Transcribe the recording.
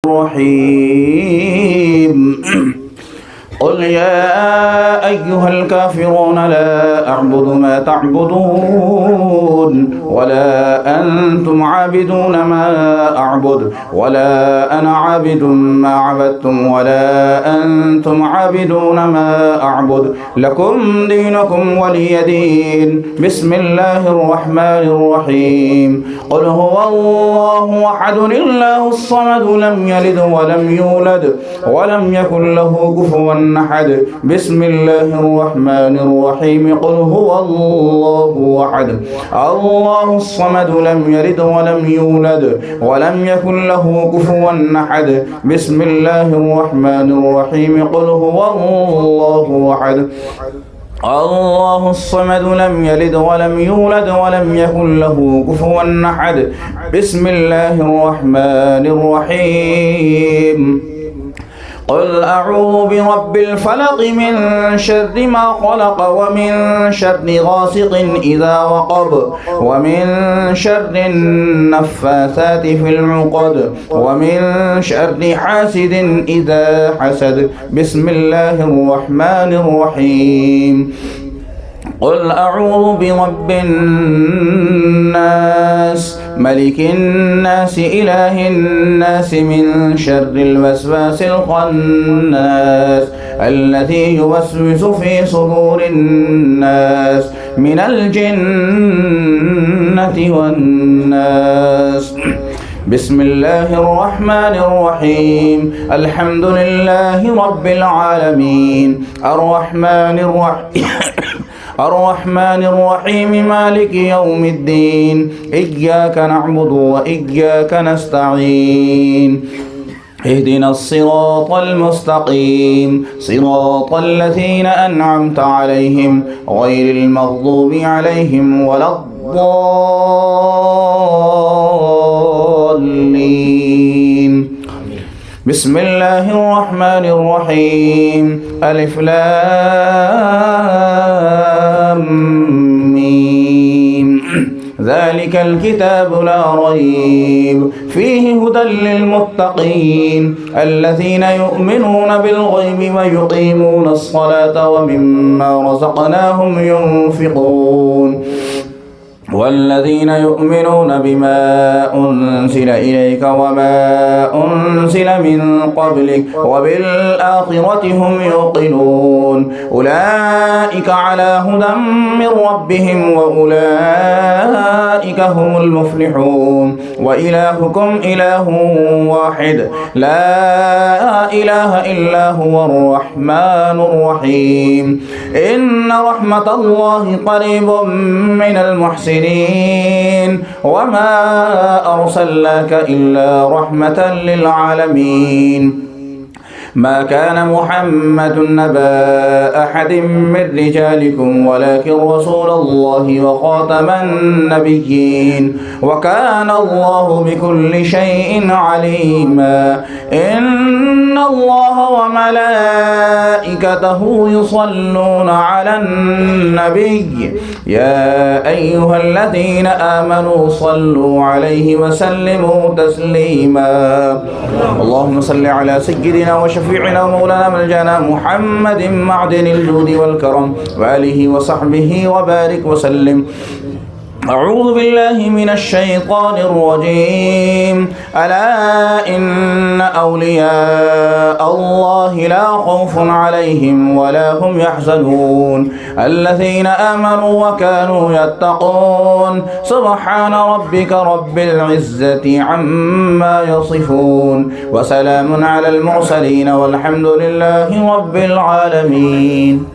الرحيم قل يا أيها الكافرون لا أعبد ما تعبدون ولا أنتم عابدون ما أعبد ولا أنا عابد ما عبدتم ولا أنتم عابدون ما أعبد لكم دينكم ولي دين. بسم الله الرحمن الرحيم قل هو الله أحد الله الصمد لم يلد ولم يولد ولم يكن له كفوا أحد. بسم الله الرحمن الرحيم قل هو الله أحد الله الصمد لم يلد ولم يولد ولم يكن له كفوا أحد. بسم الله الرحمن الرحيم قل هو الله أحد الله الصمد لم يلد ولم يولد ولم يكن له كفوا أحد. بسم الله الرحمن الرحيم قل أعوذ برب الفلق من شر ما خلق ومن شر غاسق إذا وقب ومن شر النفاثات في العقد ومن شر حاسد إذا حسد. بسم الله الرحمن الرحيم قل أعوذ برب الناس ملك الناس إله الناس من شر الوسواس الخناس الذي يوسوس في صدور الناس من الجنة والناس. بسم الله الرحمن الرحيم الحمد لله رب العالمين الرحمن الرحيم مالك يوم الدين إياك نعبد وإياك نستعين اهدنا الصراط المستقيم صراط الذين أنعمت عليهم غير المغضوب عليهم ولا الضالين. بسم الله الرحمن الرحيم ألف لام ميم ذلك الكتاب لا ريب فيه هدى للمتقين الذين يؤمنون بالغيب ويقيمون الصلاة ومما رزقناهم ينفقون والذين يؤمنون بما أنزل إليك وما أنزل من قبلك وبالآخرة هم يوقنون أولئك على هدى من ربهم وأولئك هم المفلحون. وإلهكم إله واحد لا إله إلا هو الرحمن الرحيم إن رحمة الله قريب من المحسنين وما أرسلناك إلا رحمة للعالمين. ما كان محمد نبا أحد من رجالكم ولكن رسول الله وخاتم النبيين وكان الله بكل شيء عليما. إن الله وملائكته يصلون على النبي يا أيها الذين آمنوا صلوا عليه وسلموا تسليما. اللهم صل على سيدنا وشفيعنا ومولانا ملجانا محمد معدن الجود والكرم وآله وصحبه وبارك وسلم. أعوذ بالله من الشيطان الرجيم ألا إن أولياء الله لا خوف عليهم ولا هم يحزنون الذين آمنوا وكانوا يتقون. سبحان ربك رب العزة عما يصفون وسلام على المرسلين والحمد لله رب العالمين.